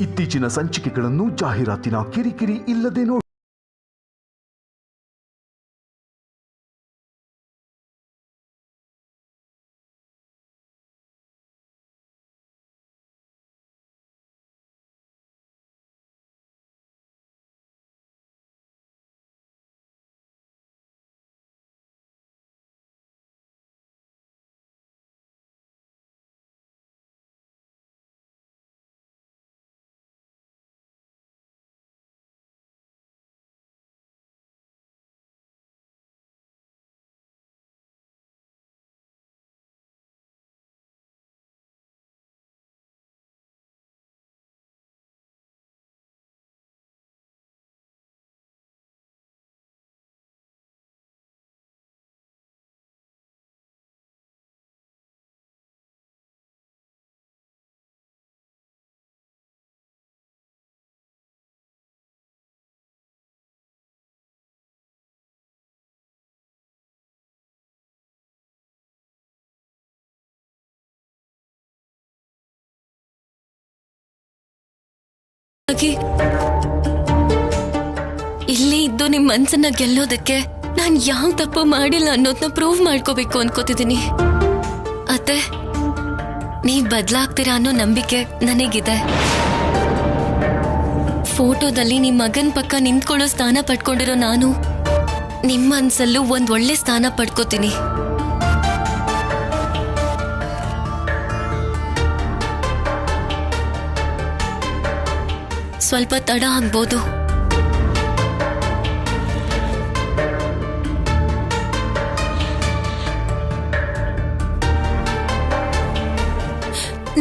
ಇತ್ತೀಚಿನ ಸಂಚಿಕೆಗಳನ್ನು ಜಾಹೀರಾತಿನ ಕಿರಿಕಿರಿ ಇಲ್ಲದೆ ನೋಡಿ. ಇಲ್ಲೇ ಇದ್ದು ನಿಮ್ ಮನ್ಸನ್ನ ಗೆಲ್ಲೋದಕ್ಕೆ ನಾನ್ ಯಾವ ತಪ್ಪು ಮಾಡಿಲ್ಲ ಅನ್ನೋದನ್ನ ಪ್ರೂವ್ ಮಾಡ್ಕೋಬೇಕು ಅನ್ಕೋತಿದ್ದೀನಿ. ಅತ್ತೆ, ನೀವ್ ಬದ್ಲಾಗ್ತೀರಾ ಅನ್ನೋ ನಂಬಿಕೆ ನನಗಿದೆ. ಫೋಟೋದಲ್ಲಿ ನಿಮ್ ಮಗನ್ ಪಕ್ಕ ನಿಂತ್ಕೊಳ್ಳೋ ಸ್ಥಾನ ಪಡ್ಕೊಂಡಿರೋ ನಾನು ನಿಮ್ ಮನ್ಸಲ್ಲೂ ಒಂದ್ ಒಳ್ಳೆ ಸ್ಥಾನ ಪಡ್ಕೋತೀನಿ. ಸ್ವಲ್ಪ ತಡ ಆಗ್ಬೋದು.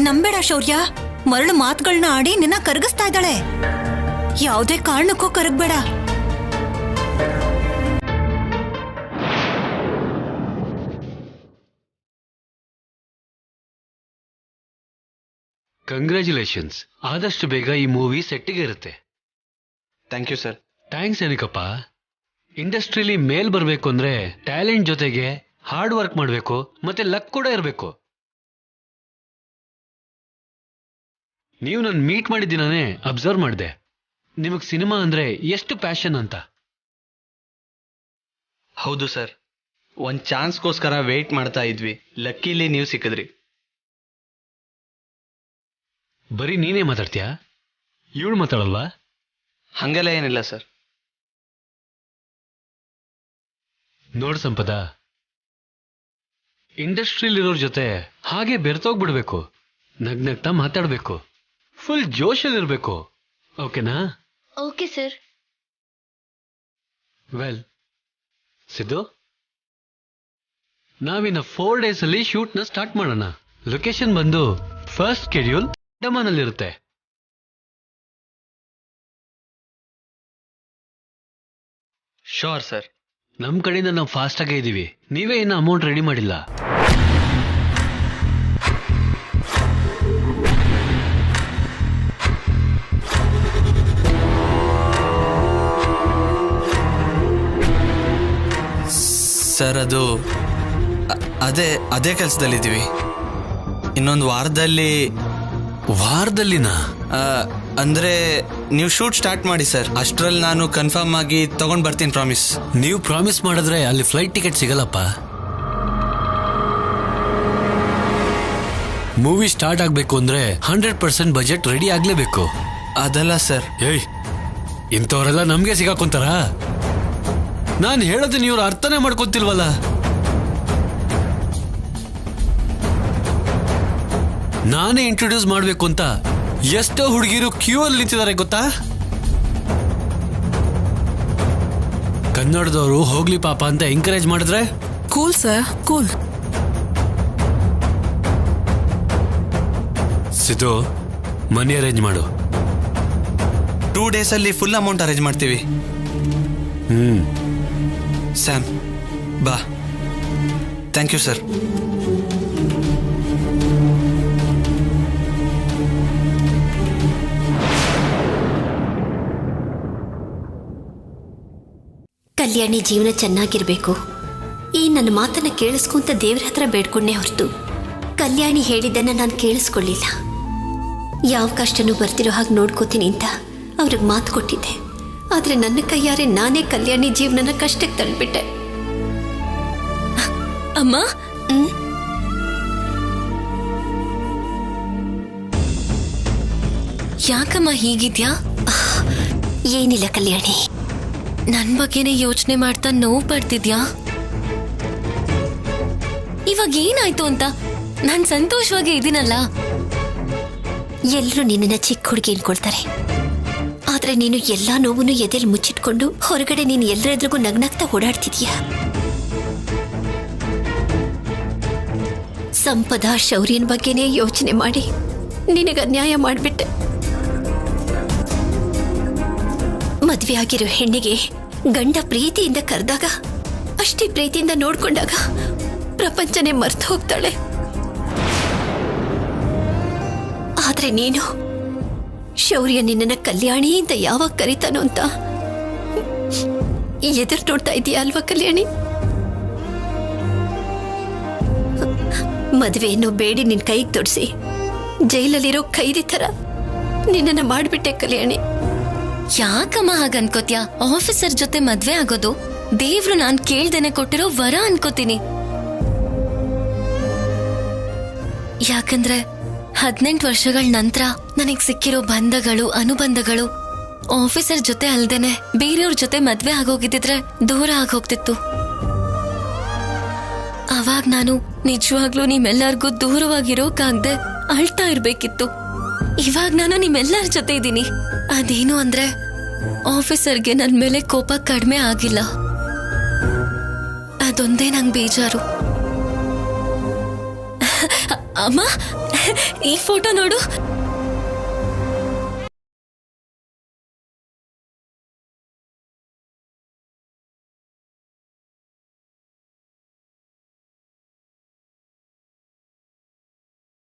ನಂಬೇಡ ಶೌರ್ಯ, ಮರಳು ಮಾತುಗಳನ್ನ ಆಡಿ ನಿನ್ನ ಕರಗಿಸ್ತಾ ಇದ್ದಾಳೆ. ಯಾವುದೇ ಕಾರಣಕ್ಕೂ ಕರಗಬೇಡ. ಕಂಗ್ರ್ಯಾಚುಲೇಷನ್ಸ್. ಆದಷ್ಟು ಬೇಗ ಈ ಮೂವಿ ಸೆಟ್ಟಿಗೆ ಇರುತ್ತೆ. Thank you sir. ಥ್ಯಾಂಕ್ಸ್ ಏನಕ್ಕಪ್ಪ. ಇಂಡಸ್ಟ್ರಿಲಿ ಮೇಲ್ ಬರಬೇಕು ಅಂದ್ರೆ ಟ್ಯಾಲೆಂಟ್ ಜೊತೆಗೆ ಹಾರ್ಡ್ ವರ್ಕ್ ಮಾಡಬೇಕು, ಮತ್ತೆ ಲಕ್ ಕೂಡ ಇರಬೇಕು. ನೀವು ನನ್ನ ಮೀಟ್ ಮಾಡಿದ್ದೀನೇ ಅಬ್ಸರ್ವ್ ಮಾಡಿದೆ. ನಿಮಗೆ ಸಿನಿಮಾ ಅಂದ್ರೆ ಎಷ್ಟು ಪ್ಯಾಷನ್ ಅಂತ. ಹೌದು ಸರ್, ಒಂದು ಚಾನ್ಸ್ಗೋಸ್ಕರ ವೇಟ್ ಮಾಡ್ತಾ ಇದ್ವಿ. ಲಕ್ಕಿಲಿ ನೀವು ಸಿಕ್ಕಿದ್ರಿ. ಬರೀ ನೀನೇ ಮಾತಾಡ್ತೀಯಾ? ಇವಳು ಮಾತಾಡಲ್ವಾ? ಹಂಗೆಲ್ಲ ಏನಿಲ್ಲ ಸರ್. ನೋಡ್ ಸಂಪದ, ಇಂಡಸ್ಟ್ರಿಲಿರೋರ್ ಜೊತೆ ಹಾಗೆ ಬೆರ್ತೋಗ್ಬಿಡ್ಬೇಕು. ನಗ್ನಗ್ತಾ ಮಾತಾಡ್ಬೇಕು. ಫುಲ್ ಜೋಶಲ್ಲಿರ್ಬೇಕು. ಓಕೆನಾ? Okay sir. ವೆಲ್ ಸಿದ್ದು, ನಾವಿನ್ನ 4 days ಅಲ್ಲಿ ಶೂಟ್ನ ಸ್ಟಾರ್ಟ್ ಮಾಡೋಣ. ಲೊಕೇಶನ್ ಬಂದು ಫಸ್ಟ್ ಶೆಡ್ಯೂಲ್ ಡಮಾನಲ್ಲಿರುತ್ತೆ. Sure sir. ನಮ್ಮ ಕಡೆಯಿಂದ ನಾವು ಫಾಸ್ಟ್ ಆಗೇ ಇದ್ದೀವಿ. ನೀವೇ ಇನ್ನು ಅಮೌಂಟ್ ರೆಡಿ ಮಾಡಿಲ್ಲ. ಸರ್, ಅದು ಅದೇ ಕೆಲಸದಲ್ಲಿದ್ದೀವಿ. ಇನ್ನೊಂದು ವಾರದಲ್ಲಿನ ಅಂದರೆ ನೀವು ಶೂಟ್ ಸ್ಟಾರ್ಟ್ ಮಾಡಿ ಸರ್. ಅಷ್ಟರಲ್ಲಿ ನಾನು ಕನ್ಫರ್ಮ್ ಆಗಿ ತಗೊಂಡು ಬರ್ತೀನಿ, ಪ್ರಾಮಿಸ್. ನೀವು ಪ್ರಾಮಿಸ್ ಮಾಡಿದ್ರೆ ಅಲ್ಲಿ ಫ್ಲೈಟ್ ಟಿಕೆಟ್ ಸಿಗಲ್ಲಪ್ಪ. ಮೂವಿ ಸ್ಟಾರ್ಟ್ ಆಗಬೇಕು ಅಂದ್ರೆ 100% ಬಜೆಟ್ ರೆಡಿ ಆಗಲೇಬೇಕು. ಅದಲ್ಲ ಸರ್. ಏಯ್, ಇಂಥವರೆಲ್ಲ ನಮಗೆ ಸಿಗಾಕೊಂತಾರ? ನಾನು ಹೇಳೋದನ್ನ ಇವ್ರು ಅರ್ಥನೇ ಮಾಡ್ಕೊತಿಲ್ವಲ್ಲ. ನಾನೇ ಇಂಟ್ರೊಡ್ಯೂಸ್ ಮಾಡಬೇಕು ಅಂತ ಎಷ್ಟೋ ಹುಡುಗಿರು ಕ್ಯೂ ಅಲ್ಲಿ ನಿಂತಿದ್ದಾರೆ ಗೊತ್ತಾ? ಕನ್ನಡದವರು ಹೋಗ್ಲಿ ಪಾಪ ಅಂತ ಎಂಕರೇಜ್ ಮಾಡಿದ್ರೆ cool sir, cool. Siddu, money arrange ಮಾಡು. 2 days ಅಲ್ಲಿ ಫುಲ್ ಅಮೌಂಟ್ ಅರೇಂಜ್ ಮಾಡ್ತೀವಿ. ಸ್ಯಾಮ್ ಬಾ. Thank you sir. ಕಲ್ಯಾಣಿ ಜೀವನ ಚೆನ್ನಾಗಿರ್ಬೇಕು, ಈ ನನ್ನ ಮಾತನ್ನ ಕೇಳಿಸ್ಕೊಂತ ದೇವ್ರ ಹತ್ರ ಬೇಡ್ಕೊಂಡೆ ಹೊರತು ಕಲ್ಯಾಣಿ ಹೇಳಿದ್ದನ್ನ ನಾನು ಕೇಳಿಸ್ಕೊಳ್ಳಿಲ್ಲ. ಯಾವ ಕಷ್ಟನೂ ಬರ್ತಿರೋ ಹಾಗೆ ನೋಡ್ಕೋತೀನಿ ಅಂತ ಅವ್ರಿಗೆ ಮಾತು ಕೊಟ್ಟಿದ್ದೆ. ಆದರೆ ನನ್ನ ಕೈಯಾರೆ ನಾನೇ ಕಲ್ಯಾಣಿ ಜೀವನನ ಕಷ್ಟಕ್ಕೆ ತಳ್ಳಿಬಿಟ್ಟೆ. ಅಮ್ಮ, ಯಾಕಮ್ಮ ಹೀಗಿದ್ಯಾ? ಏನಿಲ್ಲ ಕಲ್ಯಾಣಿ, ನನ್ ಬಗ್ಗೆನೇ ಯೋಚನೆ ಮಾಡ್ತಾ ನೋವು ಪಡ್ತಿದ್ಯಾ? ಇವಾಗ ಏನಾಯ್ತು ಅಂತ? ನಾನ್ ಸಂತೋಷವಾಗಿ ಇದೀನಲ್ಲ. ಎಲ್ಲರೂ ನಿನ್ನನ್ನ ಚಿಕ್ಕ ಹುಡುಗಿ ಅನ್ಕೊಳ್ತಾರೆ, ಆದ್ರೆ ನೀನು ಎಲ್ಲಾ ನೋವನ್ನು ಎದೆಲ್ ಮುಚ್ಚಿಟ್ಕೊಂಡು ಹೊರಗಡೆ ನೀನು ಎಲ್ಲರೆದ್ರಿಗೂ ನಗ್ನಾಗ್ತಾ ಓಡಾಡ್ತಿದ್ಯಾ. ಸಂಪದ ಶೌರ್ಯನ ಬಗ್ಗೆನೇ ಯೋಚನೆ ಮಾಡಿ ನಿನಗೆ ಅನ್ಯಾಯ ಮಾಡಿಬಿಟ್ಟೆ. ಮದ್ವೆ ಆಗಿರೋ ಹೆಣ್ಣಿಗೆ ಗಂಡ ಪ್ರೀತಿಯಿಂದ ಕರೆದಾಗ, ಅಷ್ಟೇ ಪ್ರೀತಿಯಿಂದ ನೋಡ್ಕೊಂಡಾಗ ಪ್ರಪಂಚನೇ ಮರ್ತು ಹೋಗ್ತಾಳೆ. ಆದ್ರೆ ನೀನು ಶೌರ್ಯ ನಿನ್ನನ್ನ ಕಲ್ಯಾಣಿ ಅಂತ ಯಾವಾಗ ಕರೀತಾನೋ ಅಂತ ಎದುರು ನೋಡ್ತಾ ಇದೀಯ ಅಲ್ವಾ ಕಲ್ಯಾಣಿ? ಮದುವೆಯನ್ನು ಬೇಡಿ ನಿನ್ ಕೈಗೆ ತೊಡಿಸಿ ಜೈಲಲ್ಲಿರೋ ಖೈದಿ ತರ ನಿನ್ನನ್ನ ಮಾಡ್ಬಿಟ್ಟೆ ಕಲ್ಯಾಣಿ. ಯಾಕಮ್ಮ ಹಾಗನ್ಕೋತ್ಯಾ? ಆಫೀಸರ್ ಜೊತೆ ಮದ್ವೆ ಆಗೋದು ದೇವ್ರು ನಾನ್ ಕೇಳ್ದೇನೆ ಕೊಟ್ಟಿರೋ ವರ ಅನ್ಕೋತೀನಿ. ಯಾಕಂದ್ರೆ 18 ವರ್ಷಗಳ ನಂತರ ನನಗ್ ಸಿಕ್ಕಿರೋ ಬಂಧಗಳು ಅನುಬಂಧಗಳು ಆಫೀಸರ್ ಜೊತೆ ಅಲ್ದೇನೆ ಬೇರೆಯವ್ರ ಜೊತೆ ಮದ್ವೆ ಆಗೋಗಿದ್ದಿದ್ರೆ ದೂರ ಆಗೋಗ್ತಿತ್ತು. ಅವಾಗ ನಾನು ನಿಜವಾಗ್ಲೂ ನಿಮ್ಮೆಲ್ಲರಿಗೂ ದೂರವಾಗಿರೋಕಾಗ್ದೆ ಅಳ್ತಾ ಇರ್ಬೇಕಿತ್ತು. ಇವಾಗ ನಾನು ನಿಮ್ಮೆಲ್ಲರ ಜೊತೆ ಇದ್ದೀನಿ. ಅದೇನು ಅಂದ್ರೆ ಆಫೀಸರ್ಗೆ ನನ್ ಮೇಲೆ ಕೋಪ ಕಡಿಮೆ ಆಗಿಲ್ಲ. ಅದೊಂದೇ ನಂಗೆ ಬೇಜಾರು. ಅಮ್ಮ, ಈ ಫೋಟೋ ನೋಡು.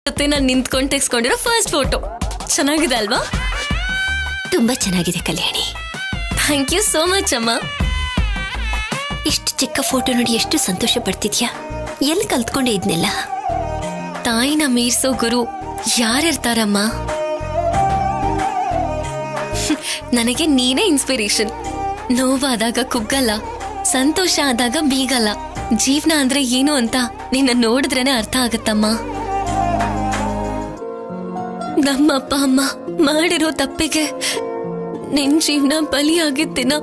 ಜೊತೆ ನಾನು ನಿಂತ್ಕೊಂಡು ತೆಗೆಸ್ಕೊಂಡಿರೋ ಫಸ್ಟ್ ಫೋಟೋ ಚೆನ್ನಾಗಿದೆ ಅಲ್ವಾ? ತುಂಬಾ ಚೆನ್ನಾಗಿದೆ ಕಲ್ಯಾಣಿ. ಥ್ಯಾಂಕ್ ಯು ಸೋ ಮಚ್ ಅಮ್ಮ. ಇಷ್ಟು ಚಿಕ್ಕ ಫೋಟೋ ನೋಡಿ ಎಷ್ಟು ಸಂತೋಷ ಪಡ್ತಿದ್ಯಾ? ಎಲ್ಲಿ ಕಲ್ತ್ಕೊಂಡೆ ಇದ್ನೆಲ್ಲ? ತಾಯಿನ ಮೀರ್ಸೋ ಗುರು ಯಾರಿರ್ತಾರಮ್ಮ? ನನಗೆ ನೀನೇ ಇನ್ಸ್ಪಿರೇಷನ್. ನೋವಾದಾಗ ಕುಗ್ಗಲ್ಲ, ಸಂತೋಷ ಆದಾಗ ಬೀಗಲ್ಲ. ಜೀವನ ಅಂದ್ರೆ ಏನು ಅಂತ ನಿನ್ನ ನೋಡಿದ್ರೇನೆ ಅರ್ಥ ಆಗತ್ತಮ್ಮ. ನಮ್ಮ ಅಪ್ಪ ಅಮ್ಮ ಮಾಡಿರೋ ತಪ್ಪಿಗೆ ನಿನ್ ಜೀವನ ಬಲಿಯಾಗಿದ್ದಿನ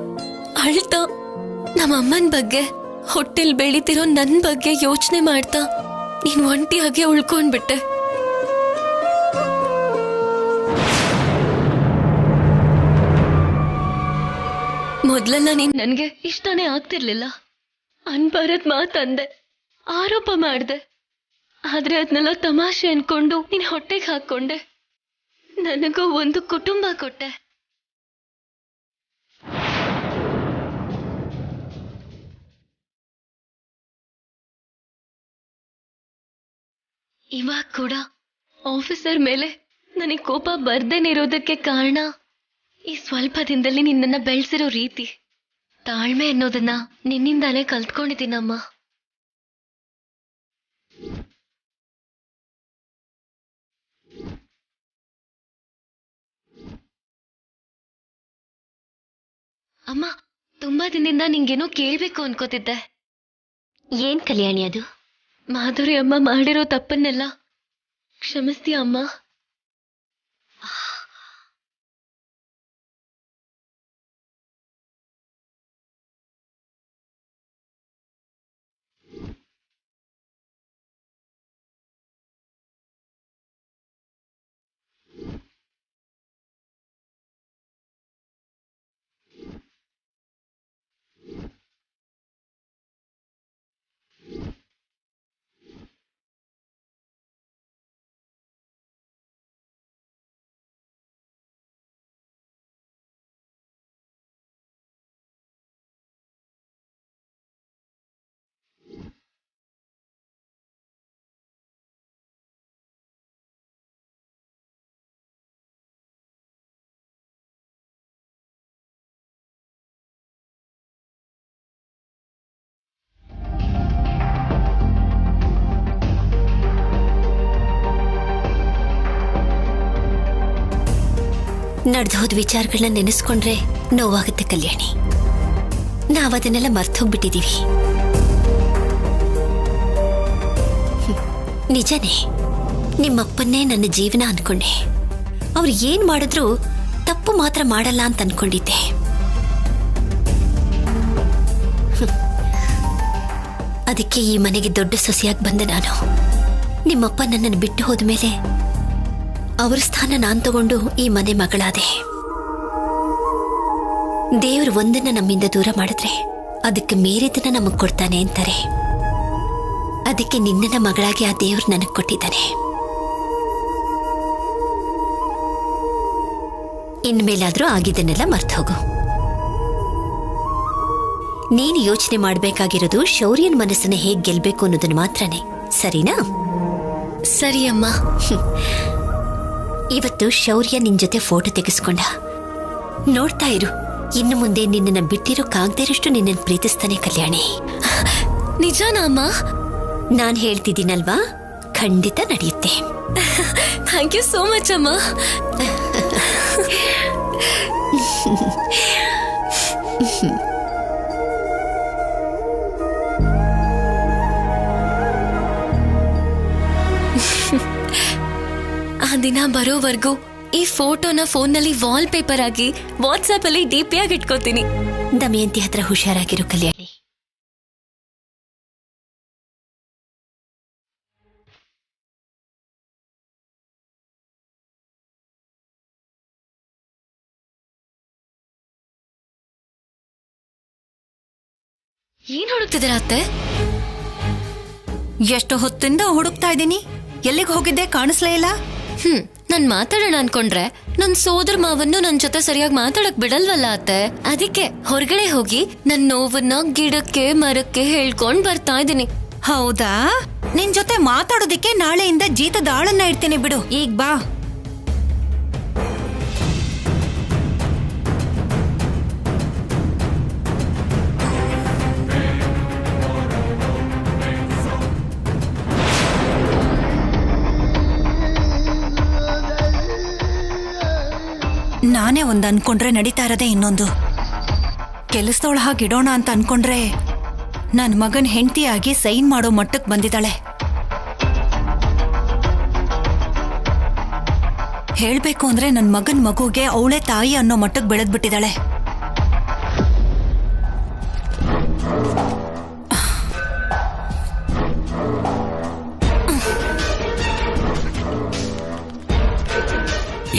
ಅಳ್ತಾ ನಮ್ಮ ಅಮ್ಮನ ಬಗ್ಗೆ, ಹೊಟ್ಟೆಲ್ ಬೆಳೀತಿರೋ ನನ್ ಬಗ್ಗೆ ಯೋಚನೆ ಮಾಡ್ತಾ ನೀನ್ ಒಂಟಿಯಾಗೆ ಉಳ್ಕೊಂಡ್ಬಿಟ್ಟೆ. ಮೊದ್ಲೆಲ್ಲ ನೀನ್ ನನ್ಗೆ ಇಷ್ಟನೇ ಆಗ್ತಿರ್ಲಿಲ್ಲ. ಅನ್ಬಾರದ್ ಮಾತಂದೆ, ಆರೋಪ ಮಾಡ್ದೆ. ಆದ್ರೆ ಅದನ್ನೆಲ್ಲ ತಮಾಷೆ ಅನ್ಕೊಂಡು ನೀನ್ ಹೊಟ್ಟೆಗೆ ಹಾಕೊಂಡೆ. ನನಗೂ ಒಂದು ಕುಟುಂಬ ಕೊಟ್ಟೆ. ಇವಾಗ ಕೂಡ ಆಫೀಸರ್ ಮೇಲೆ ನನಗೆ ಕೋಪ ಬರ್ದೇನೆ ಇರೋದಕ್ಕೆ ಕಾರಣ ಈ ಸ್ವಲ್ಪ ದಿನದಲ್ಲಿ ನಿನ್ನನ್ನ ಬೆಳೆಸಿರೋ ರೀತಿ. ತಾಳ್ಮೆ ಅನ್ನೋದನ್ನ ನಿನ್ನಿಂದಾನೇ ಕಲ್ತ್ಕೊಂಡಿದ್ದೀನಮ್ಮ. ಅಮ್ಮ, ತುಂಬಾ ದಿನದಿಂದ ನಿಂಗೇನೋ ಕೇಳ್ಬೇಕು ಅನ್ಕೋತಿದ್ದೆ. ಏನ್ ಕಲ್ಯಾಣಿ ಅದು? ಮಾಧುರಿ ಅಮ್ಮ ಮಾಡಿರೋ ತಪ್ಪನ್ನೆಲ್ಲ ಕ್ಷಮಿಸ್ತೀಯ ಅಮ್ಮ? ನಡೆದೋದ ವಿಚಾರಗಳನ್ನ ನೆನೆಸ್ಕೊಂಡ್ರೆ ನೋವಾಗುತ್ತೆ ಕಲ್ಯಾಣಿ. ನಾವದನ್ನೆಲ್ಲ ಮರ್ತೋಗ್ಬಿಟ್ಟಿದೀವಿ. ನಿಜನೇ, ನಿಮ್ಮಪ್ಪನ್ನೇ ನನ್ನ ಜೀವನ ಅನ್ಕೊಂಡೆ. ಅವ್ರು ಏನ್ ಮಾಡಿದ್ರು ತಪ್ಪು ಮಾತ್ರ ಮಾಡಲ್ಲ ಅಂತ ಅನ್ಕೊಂಡಿದ್ದೆ. ಅದಕ್ಕೆ ಈ ಮನೆಗೆ ದೊಡ್ಡ ಸೊಸೆಯಾಗಿ ಬಂದೆ ನಾನು. ನಿಮ್ಮಪ್ಪ ನನ್ನನ್ನು ಬಿಟ್ಟು ಹೋದ್ಮೇಲೆ ಅವ್ರ ಸ್ಥಾನ ನಾನು ತಗೊಂಡು ಈ ಮನೆ ಮಗಳಾದೆ. ದೇವರು ಒಂದನ್ನ ನಮ್ಮಿಂದ ದೂರ ಮಾಡಿದ್ರೆ ಅದಕ್ಕೆ ಮೇರಿದನ್ನ ನಮಗ್ ಕೊಡ್ತಾನೆ ಅಂತಾರೆ. ಅದಕ್ಕೆ ನಿನ್ನ ಮಗಳಾಗಿ ಆ ದೇವ್ರು ನನಗ್ ಕೊಟ್ಟಿದ್ದಾನೆ. ಇನ್ಮೇಲಾದ್ರೂ ಆಗಿದ್ದನ್ನೆಲ್ಲ ಮರ್ತು ಹೋಗು. ನೀನು ಯೋಚನೆ ಮಾಡ್ಬೇಕಾಗಿರೋದು ಶೌರ್ಯನ್ ಮನಸ್ಸನ್ನ ಹೇಗ್ ಗೆಲ್ಬೇಕು ಅನ್ನೋದನ್ನ ಮಾತ್ರನೇ, ಸರಿನಾ? ಸರಿ ಅಮ್ಮ. ಇವತ್ತು ಶೌರ್ಯ ನಿನ್ ಜೊತೆ ಫೋಟೋ ತೆಗೆಸ್ಕೊಂಡ. ನೋಡ್ತಾ ಇರು, ಇನ್ನು ಮುಂದೆ ನಿನ್ನನ್ನು ಬಿಟ್ಟಿರೋಕ್ಕಾಗದೇ ಇರೋಷ್ಟು ನಿನ್ನನ್ನು ಪ್ರೀತಿಸ್ತಾನೆ ಕಲ್ಯಾಣಿ. ನಿಜಾನಾ ಅಮ್ಮ? ನಾನ್ ಹೇಳ್ತಿದ್ದೀನಲ್ವಾ, ಖಂಡಿತ ನಡೆಯುತ್ತೆ. ಥ್ಯಾಂಕ್ ಯು ಸೋ ಮಚ್ ಅಮ್ಮ. ಆ ದಿನ ಬರೋವರೆಗೂ ಈ ಫೋಟೋನ ಫೋನ್ನಲ್ಲಿ ವಾಲ್ ಪೇಪರ್ ಆಗಿ ವಾಟ್ಸ್ಆಪ್ ಅಲ್ಲಿ ಡಿಪಿ ಆಗಿ ಇಟ್ಕೋತೀನಿ. ದಮಯಂತಿ ಹತ್ರ ಹುಷಾರಾಗಿರು ಕಲ್ಯಾಣಿ. ಏನ್ ಹುಡುಕ್ತಿದ್ದೀರಾ ಅತ್ತೆ? ಎಷ್ಟು ಹೊತ್ತಿಂದ ಹುಡುಕ್ತಾ ಇದ್ದೀನಿ. ಎಲ್ಲಿಗೆ ಹೋಗಿದ್ದೆ, ಕಾಣಿಸ್ಲೇ ಇಲ್ಲ. ನಾನ್ ಮಾತಾಡೋಣ ಅನ್ಕೊಂಡ್ರೆ ನನ್ ಸೋದರ ಮಾವನ್ನು ನನ್ ಜೊತೆ ಸರಿಯಾಗಿ ಮಾತಾಡಕ್ ಬಿಡಲ್ವಲ್ಲ ಅತ್ತೆ. ಅದಕ್ಕೆ ಹೊರಗಡೆ ಹೋಗಿ ನನ್ ನೋವನ್ನ ಗಿಡಕ್ಕೆ ಮರಕ್ಕೆ ಹೇಳ್ಕೊಂಡ್ ಬರ್ತಾ ಇದ್ದೀನಿ. ಹೌದಾ? ನಿನ್ ಜೊತೆ ಮಾತಾಡೋದಿಕ್ಕೆ ನಾಳೆಯಿಂದ ಜೀತದ ಆಳನ್ನ ಇಡ್ತೀನಿ ಬಿಡು. ಈಗ ಬಾ. ನಾನೇ ಒಂದ್ ಅನ್ಕೊಂಡ್ರೆ ನಡೀತಾ ಇರೋದೇ ಇನ್ನೊಂದು. ಕೆಲಸದೊಳ ಹಾಗಿಡೋಣ ಅಂತ ಅನ್ಕೊಂಡ್ರೆ ನನ್ ಮಗನ್ ಹೆಂಡತಿಯಾಗಿ ಸೈನ್ ಮಾಡೋ ಮಟ್ಟಕ್ಕೆ ಬಂದಿದ್ದಾಳೆ. ಹೇಳ್ಬೇಕು ಅಂದ್ರೆ ನನ್ ಮಗನ್ ಮಗುಗೆ ಅವಳೇ ತಾಯಿ ಅನ್ನೋ ಮಟ್ಟಕ್ಕೆ ಬೆಳೆದ್ಬಿಟ್ಟಿದ್ದಾಳೆ.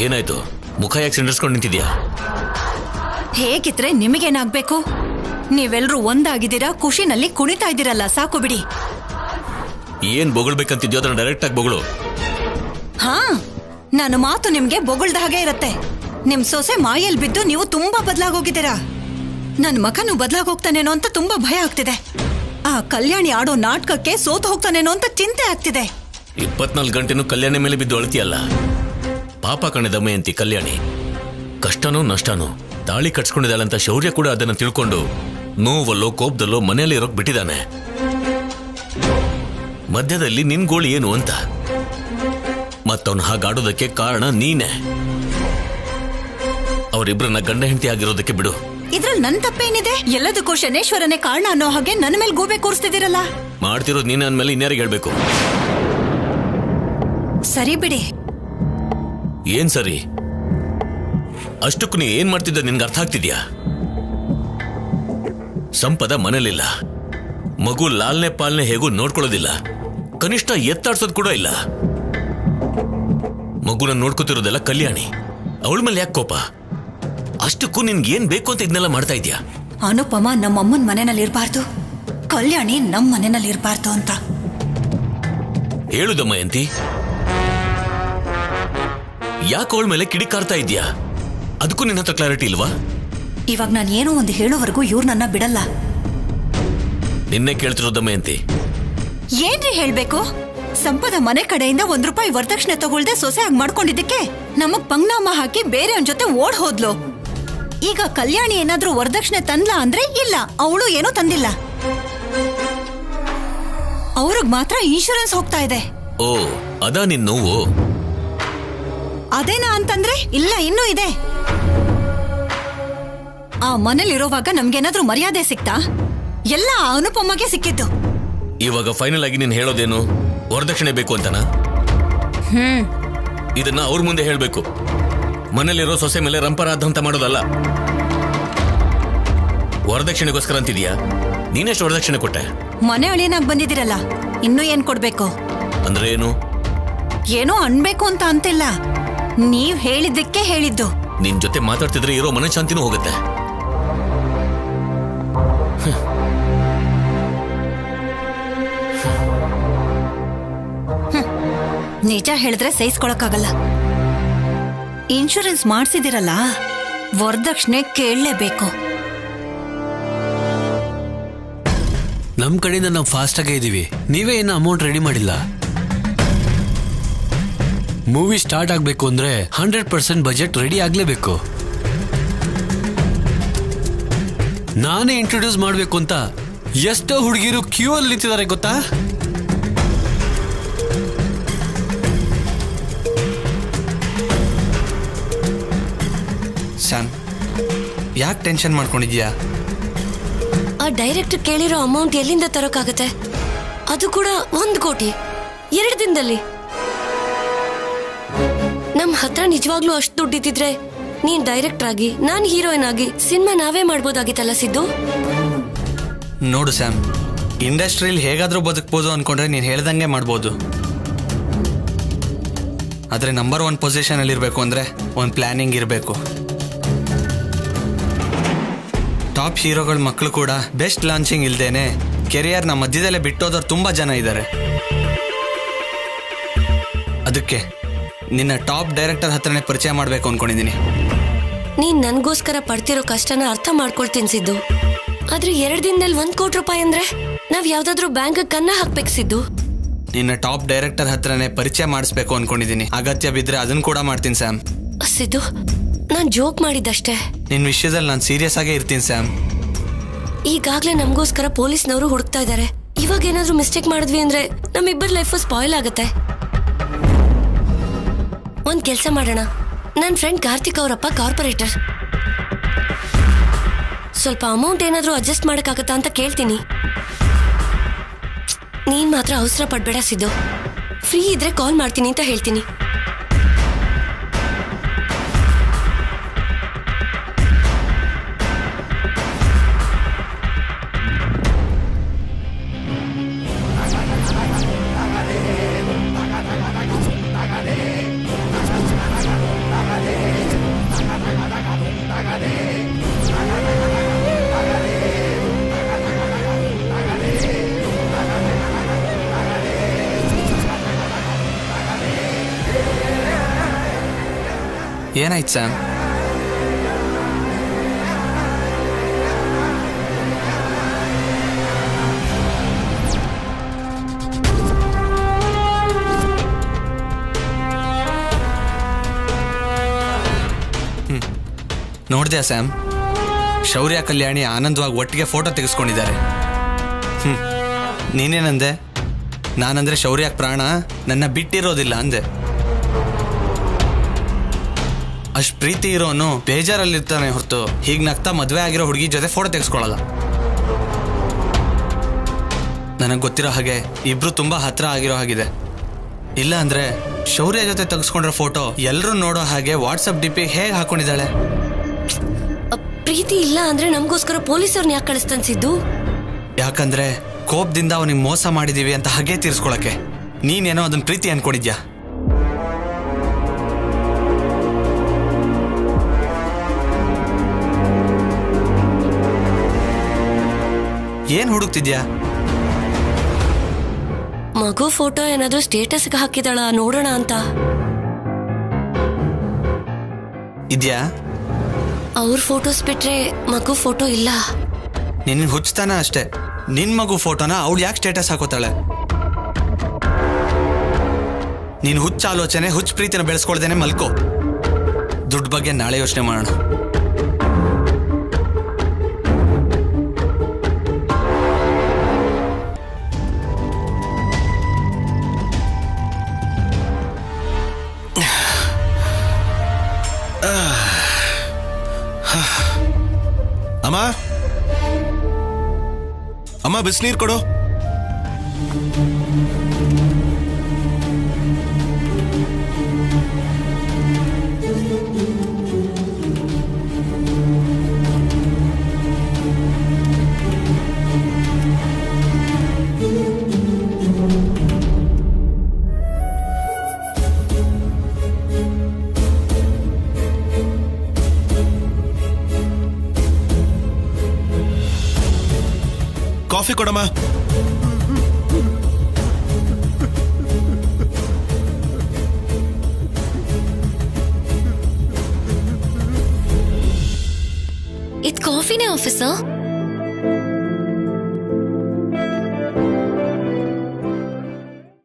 ಏನಾಯ್ತು? ಮುಖ ಯಾಕೆ ಸಿಂಡರ್ಸ್ಕೊಂಡು ನಿಂತಿದ್ಯಾ? ಹೇಗಿದ್ರೆ ನಿಮಗೇನಾಗ್ಬೇಕು? ನೀವೆಲ್ರೂ ಒಂದಾಗಿದ್ದೀರಾ, ಖುಷಿನಲ್ಲಿ ಕುಣಿತಾ ಇದ್ದೀರಲ್ಲ, ಸಾಕು ಬಿಡಿ. ಏನ್ ಬೊಗಳ್ಬೇಕಂತಿದ್ಯೋ ಅದನ್ನ ಡೈರೆಕ್ಟ್ ಆಗಿ ಬೊಗಳು. ಹಾ, ನನ್ನ ಮಾತು ನಿಮ್ಗೆ ಬೊಗಳ್ದ ಹಾಗೆ ಇರತ್ತೆ. ನಿಮ್ ಸೊಸೆ ಮಾಯಲ್ಲಿ ಬಿದ್ದು ನೀವು ತುಂಬಾ ಬದಲಾಗೋಗಿದ್ದೀರಾ. ನನ್ ಮಗನು ಬದಲಾಗೋಗ್ತಾನೇನೋ ಅಂತ ತುಂಬಾ ಭಯ ಆಗ್ತಿದೆ. ಆ ಕಲ್ಯಾಣಿ ಆಡೋ ನಾಟಕಕ್ಕೆ ಸೋತು ಹೋಗ್ತಾನೇನೋ ಅಂತ ಚಿಂತೆ ಆಗ್ತಿದೆ. 24 ಗಂಟೆನೂ ಕಲ್ಯಾಣಿ ಮೇಲೆ ಬಿದ್ದು ಅಳ್ತಿಯಲ್ಲ. ಪಾಪ ಕಣೆ ದಮಯಂತಿ ಕಲ್ಯಾಣಿ. ಕಷ್ಟನೋ ನಷ್ಟನೋ ತಾಳಿ ಕಟ್ಸ್ಕೊಂಡಿದ್ದಾಳಂತ ಶೌರ್ಯ ಕೂಡ ಅದನ್ನ ತಿಳ್ಕೊಂಡು ನೋವಲ್ಲೋ ಕೋಪದಲ್ಲೋ ಮನೆಯಲ್ಲಿ ಇರೋಕ್ ಬಿಟ್ಟಿದ್ದಾನೆ. ಮಧ್ಯದಲ್ಲಿ ನಿನ್ ಗೋಳು ಏನು ಅಂತ. ಮತ್ತವನು ಹಾಗಾಡೋದಕ್ಕೆ ಕಾರಣ ನೀನೆ. ಅವರಿಬ್ರನ್ನ ಗಂಡ ಹೆಂಡತಿ ಆಗಿರೋದಕ್ಕೆ ಬಿಡು. ಇದ್ರಲ್ಲಿ ನನ್ ತಪ್ಪೇನಿದೆ? ಎಲ್ಲದಕ್ಕೂ ಶನೇಶ್ವರನೇ ಕಾರಣ ಅನ್ನೋ ಹಾಗೆ ನನ್ನ ಮೇಲೆ ಗೂಬೆ ಕೂರಿಸ್ತಿದ್ದೀರಲ್ಲ. ಮಾಡ್ತಿರೋದು ನೀನೆ ಅಂದ್ಮೇಲೆ ಇನ್ಯಾರಿಗೆ ಹೇಳ್ಬೇಕು? ಸರಿ ಬಿಡಿ. ಏನ್ ಸರಿ? ಅಷ್ಟಕ್ಕೂ ನೀ ಏನ್ ಮಾಡ್ತಿದ್ದ ನಿನ್ಗೆ ಅರ್ಥ ಆಗ್ತಿದ್ಯಾ? ಸಂಪದ ಮನೇಲಿಲ್ಲ, ಮಗು ಲಾಲ್ನೆ ಪಾಲ್ನೆ ಹೇಗೂ ನೋಡ್ಕೊಳ್ಳೋದಿಲ್ಲ, ಕನಿಷ್ಠ ಎತ್ತಾಡ್ಸೋದ್ ಕೂಡ ಇಲ್ಲ. ಮಗುನ ನೋಡ್ಕೋತಿರೋದೆಲ್ಲ ಕಲ್ಯಾಣಿ. ಅವಳ ಮೇಲೆ ಯಾಕೆ ಕೋಪ? ಅಷ್ಟಕ್ಕೂ ನಿನ್ಗೆ ಏನ್ ಬೇಕು ಅಂತ ಇದನ್ನೆಲ್ಲ ಮಾಡ್ತಾ ಇದ್ಯಾ? ಅನುಪಮ ನಮ್ಮಮ್ಮನ ಮನೆಯಲ್ಲಿ ಇರಬಾರ್ದು, ಕಲ್ಯಾಣಿ ನಮ್ಮ ಮನೆಯಲ್ಲಿ ಇರಬಾರ್ದು ಅಂತ. ಹೇಳು ದಮಯಂತಿ, ಯಾಕೆ ಅವಳ ಮೇಲೆ ಕಿಡಿಕಾರ್ತಾ ಇದ್ಯಾ? ಅದಕ್ಕೂ ನಿನ್ನ ಹತ್ರ ಕ್ಲಾರಿಟಿ ಇಲ್ವಾ? ಇವಾಗ ನಾನು ಏನೋ ಒಂದು ಹೇಳೋವರೆಗೂ ಇವ್ರು ನನ್ನ ಬಿಡಲ್ಲ. ನಿನ್ನೆ ಕೇಳ್ತಿರೋ ದಮಯಂತಿ. ಏನ್ರಿ ಹೇಳ್ಬೇಕು? ಸಂಪದ ಮನೆ ಕಡೆಯಿಂದ ₹1 ವರದಕ್ಷಿಣೆ ತಗೊಳ್ದೆ ಸೊಸೆ ಆಗಿ ಮಾಡ್ಕೊಂಡಿದ್ದಕ್ಕೆ ನಮಗ್ ಪಂಗ್ನಾಮ ಹಾಕಿ ಬೇರೆಯವನ್ ಜೊತೆ ಓಡ್ ಹೋದ್ಲು. ಈಗ ಕಲ್ಯಾಣಿ ಏನಾದ್ರೂ ವರದಕ್ಷಿಣೆ ತಂದ್ಲಾ ಅಂದ್ರೆ ಇಲ್ಲ, ಅವಳು ಏನೂ ತಂದಿಲ್ಲ. ಅವ್ರಿಗ್ ಮಾತ್ರ ಇನ್ಶೂರೆನ್ಸ್ ಹೋಗ್ತಾ ಇದೆ. ಓ, ಅದಾ ನಿನ್ ನೋವು? ಅದೇನಾ ಅಂತಂದ್ರೆ ಇಲ್ಲ, ಇನ್ನೂ ಇದೆ. ಆ ಮನೇಲಿರೋವಾಗ ನಮ್ಗೇನಾದ್ರೂ ಮರ್ಯಾದೆ ಸಿಕ್ತಾ? ಎಲ್ಲ ಆ ಅನುಪಮಗೆ ಸಿಕ್ಕಿದ್ದು. ಇವಾಗ ಫೈನಲ್ ಆಗಿ ನೀನು ಹೇಳೋದೇನು? ವರದಕ್ಷಿಣೆ ಬೇಕು ಅಂತನಾ? ಇದನ್ನ ಅವ್ರ ಮುಂದೆ ಹೇಳ್ಬೇಕು. ಮನೇಲಿರೋ ಸೊಸೆ ಮೇಲೆ ರಂಪರಾಧ ಅಂತ ಮಾಡೋದಲ್ಲ. ವರದಕ್ಷಿಣೆಗೋಸ್ಕರ ಅಂತಿದ್ಯಾ? ನೀನೆಷ್ಟು ವರದಕ್ಷಿಣೆ ಕೊಟ್ಟೆ? ಮನೆ ಅಳಿಯನಾಗ್ ಬಂದಿದ್ದೀರಲ್ಲ, ಇನ್ನೂ ಏನ್ ಕೊಡ್ಬೇಕು? ಅಂದ್ರೆ ಏನು? ಏನೋ ಅನ್ಬೇಕು ಅಂತ ಅಂತಿಲ್ಲ, ನೀವ್ ಹೇಳಿದ್ದಕ್ಕೆ ಹೇಳಿದ್ದು. ನಿನ್ ಜೊತೆ ಮಾತಾಡ್ತಿದ್ರೆ ಇರೋ ಮನಶಾಂತಿನೂ ಹೋಗುತ್ತೆ. ನಿಜ ಹೇಳಿದ್ರೆ ಸಹಿಸ್ಕೊಳಕ್ಕಾಗಲ್ಲ. ಇನ್ಶೂರೆನ್ಸ್ ಮಾಡಿಸಿದಿರಲ್ಲ, ವರದಕ್ಷಿಣೆ ಕೇಳಲೇಬೇಕು. ನಮ್ ಕಡೆಯಿಂದ ನಾವು ಫಾಸ್ಟ್ ಆಗೇ ಇದೀವಿ. ನೀವೇ ಇನ್ನು ಅಮೌಂಟ್ ರೆಡಿ ಮಾಡಿಲ್ಲ. ಮೂವಿ ಸ್ಟಾರ್ಟ್ ಆಗ್ಬೇಕು ಅಂದ್ರೆ 100% ಬಜೆಟ್ ರೆಡಿ ಆಗ್ಲೇಬೇಕು. ನಾನೇ ಇಂಟ್ರೊಡ್ಯೂಸ್ ಮಾಡ್ಬೇಕು ಅಂತ ಎಷ್ಟೋ ಹುಡುಗಿರು ಕ್ಯೂ ಅಲ್ಲಿ ನಿಂತಿದ್ದಾರೆ ಗೊತ್ತಾ? ಸ್ಯಾಮ್, ಯಾಕೆ ಟೆನ್ಷನ್ ಮಾಡ್ಕೊಂಡಿದ್ಯಾ? ಆ ಡೈರೆಕ್ಟರ್ ಕೇಳಿರೋ ಅಮೌಂಟ್ ಎಲ್ಲಿಂದ ತರೋಕ್ಕಾಗತ್ತೆ? ಅದು ಕೂಡ 1 ಕೋಟಿ 2 ದಿನದಲ್ಲಿ. ನಮ್ ಹತ್ರ ನಿಜವಾಗ್ಲೂ ಅಷ್ಟು ದುಡ್ಡಿದ್ದಿದ್ರೆ ನೀನ್ ಡೈರೆಕ್ಟರ್ ಆಗಿ ನಾನ್ ಹೀರೋಯಿನ್ ಆಗಿ ಸಿನಿಮಾ ನಾವೇ ಮಾಡ್ಬೋದಾಗಿತ್ತಲ್ಲ ಸಿದ್ದು. ನೋಡು ಸ್ಯಾಮ್, ಇಂಡಸ್ಟ್ರಿಯಲ್ಲಿ ಹೇಗಾದ್ರೂ ಬದುಕ್ಬೋದು ಅನ್ಕೊಂಡ್ರೆ ನೀನು ಹೇಳ್ದಂಗೆ ಮಾಡ್ಬೋದು. ಆದರೆ ನಂಬರ್ 1 ಪೊಸಿಷನಲ್ಲಿ ಇರಬೇಕು ಅಂದರೆ ಒಂದು ಪ್ಲ್ಯಾನಿಂಗ್ ಇರಬೇಕು. ಟಾಪ್ ಹೀರೋಗಳ ಮಕ್ಕಳು ಕೂಡ ಬೆಸ್ಟ್ ಲಾಂಚಿಂಗ್ ಇಲ್ದೇನೆ ಕೆರಿಯರ್ನ ಮಧ್ಯದಲ್ಲೇ ಬಿಟ್ಟೋದವ್ರು ತುಂಬ ಜನ ಇದ್ದಾರೆ. ಅದಕ್ಕೆ ನಿನ್ನ ಟಾಪ್ ಡೈರೆಕ್ಟರ್ ಹತ್ರನೇ ಪರಿಚಯ ಮಾಡಬೇಕು ಅನ್ಕೊಂಡಿದ್ದೀನಿ. ನೀನ್ ನನ್ಗೋಸ್ಕರ ಪಡ್ತಿರೋ ಕಷ್ಟನ ಅರ್ಥ ಮಾಡ್ಕೊಳ್ತೀನಿ ಸಿದ್ದು. ಆದ್ರೆ 2 ದಿನದಲ್ಲಿ 1 ಕೋಟಿ ರೂಪಾಯಿ ಅಂದ್ರೆ ನಾವ್ ಯಾವ್ದಾದ್ರು ಬ್ಯಾಂಕ್ ಕನ್ನ ಹಾಕ್ಬೇಕು ಸಿದ್ದು. ನಿನ್ನ ಟಾಪ್ ಡೈರೆಕ್ಟರ್ ಹತ್ರನೇ ಪರಿಚಯ ಮಾಡಿಸ್ಬೇಕು ಅನ್ಕೊಂಡಿದ್ದೀನಿ. ಅಗತ್ಯ ಬಿದ್ದರೆ ಅದನ್ನು ಕೂಡ ಮಾಡ್ತೀನಿ ಸ್ಯಾಮ್. ಸಿದ್ದು, ನಾನ್ ಜೋಕ್ ಮಾಡಿದ್ದಷ್ಟೇ. ನಿನ್ನ ವಿಷಯದಲ್ಲಿ ನಾನು ಸೀರಿಯಸ್ ಆಗೇ ಇರ್ತೀನಿ ಸ್ಯಾಮ್. ಈಗಾಗ್ಲೇ ನಮಗೋಸ್ಕರ ಪೊಲೀಸ್ನವರು ಹುಡುಕ್ತಾ ಇದ್ದಾರೆ. ಇವಾಗ ಏನಾದ್ರೂ ಮಿಸ್ಟೇಕ್ ಮಾಡಿದ್ವಿ ಅಂದ್ರೆ ನಮ್ಮಿಬ್ಬರ ಲೈಫ್ ಸ್ಪಾಯ್ಲ್ ಆಗತ್ತೆ. ಒಂದ್ ಕೆಲ್ಸ ಮಾಡೋಣ, ನನ್ನ ಫ್ರೆಂಡ್ ಕಾರ್ತಿಕ್ ಅವರಪ್ಪ ಕಾರ್ಪೊರೇಟರ್. ಸ್ವಲ್ಪ ಅಮೌಂಟ್ ಏನಾದ್ರೂ ಅಡ್ಜಸ್ಟ್ ಮಾಡಕ್ಕಾಗತ್ತಾ ಅಂತ ಕೇಳ್ತೀನಿ. ನೀನ್ ಮಾತ್ರ ಅವಸರ ಪಡ್ಬೇಡ ಸಿದ್ದು. ಫ್ರೀ ಇದ್ರೆ ಕಾಲ್ ಮಾಡ್ತೀನಿ ಅಂತ ಹೇಳ್ತೀನಿ. ಏನಾಯ್ತು ಸ್ಯಾಮ್? ನೋಡಿದ್ಯಾ ಸ್ಯಾಮ್, ಶೌರ್ಯ ಕಲ್ಯಾಣಿ ಆನಂದವಾಗಿ ಒಟ್ಟಿಗೆ ಫೋಟೋ ತೆಗೆಸ್ಕೊಂಡಿದ್ದಾರೆ. ನೀನೇನಂದೆ? ನಾನಂದ್ರೆ ಶೌರ್ಯಕ್ಕೆ ಪ್ರಾಣ, ನನ್ನ ಬಿಟ್ಟಿರೋದಿಲ್ಲ ಅಂದೆ. ಅಷ್ಟು ಪ್ರೀತಿ ಇರೋನು ಬೇಜಾರಲ್ಲಿರ್ತಾನೆ ಹೊರತು ಹೀಗೆ ನಗ್ತಾ ಮದುವೆ ಆಗಿರೋ ಹುಡುಗಿ ಜೊತೆ ಫೋಟೋ ತೆಗೆಸ್ಕೊಳ್ಳಲ್ಲ. ನನಗೆ ಗೊತ್ತಿರೋ ಹಾಗೆ ಇಬ್ರು ತುಂಬಾ ಹತ್ರ ಆಗಿರೋ ಹಾಗಿದೆ. ಇಲ್ಲ ಅಂದ್ರೆ ಶೌರ್ಯ ಜೊತೆ ತೆಗೆಸ್ಕೊಂಡ್ರೆ ಫೋಟೋ ಎಲ್ಲರೂ ನೋಡೋ ಹಾಗೆ ವಾಟ್ಸಪ್ ಡಿಪಿ ಹೇಗೆ ಹಾಕೊಂಡಿದ್ದಾಳೆ? ಪ್ರೀತಿ ಇಲ್ಲ ಅಂದ್ರೆ ನಮಗೋಸ್ಕರ ಪೊಲೀಸವ್ರನ್ನ ಯಾಕೆ ಕಳಿಸ್ತನ್ಸಿದ್ದು? ಯಾಕಂದ್ರೆ ಕೋಪದಿಂದ ಅವನಿಗೆ ಮೋಸ ಮಾಡಿದೀವಿ ಅಂತ ಹಾಗೆ ತೀರ್ಸ್ಕೊಳಕ್ಕೆ. ನೀನೇನೋ ಅದನ್ನ ಪ್ರೀತಿ ಅನ್ಕೊಂಡಿದ್ಯಾ? ಏನ್ ಹುಡುಕ್ತಿದ್ಯಾ? ಮಗು ಫೋಟೋ ಏನಾದ್ರೂ ಸ್ಟೇಟಸ್ಗೆ ಹಾಕಿದಾಳ ನೋಡೋಣ ಅಂತ. ಇದ್ಯಾ? ಅವ್ರ ಫೋಟೋಸ್ ಬಿಟ್ರೆ ಮಗು ಫೋಟೋ ಇಲ್ಲ. ನಿನ್ ಹುಚ್ಚತಾನ ಅಷ್ಟೇ. ನಿನ್ ಮಗು ಫೋಟೋನ ಅವಳು ಯಾಕೆ ಸ್ಟೇಟಸ್ ಹಾಕೋತಾಳೆ? ನೀನ್ ಹುಚ್ಚ ಆಲೋಚನೆ, ಹುಚ್ಚ ಪ್ರೀತಿನ ಬೆಳೆಸ್ಕೊಳ್ದೇನೆ ಮಲ್ಕೋ. ದುಡ್ಡು ಬಗ್ಗೆ ನಾಳೆ ಯೋಚನೆ ಮಾಡೋಣ. ಅಮ್ಮ ಅಮ್ಮ ಬಿಸಿನೀರು ಕೊಡು. ಕಾಫಿ ಕೊಡಮ್ಮ. ಇದು ಕಾಫಿನೇ ಆಫೀಸಾ?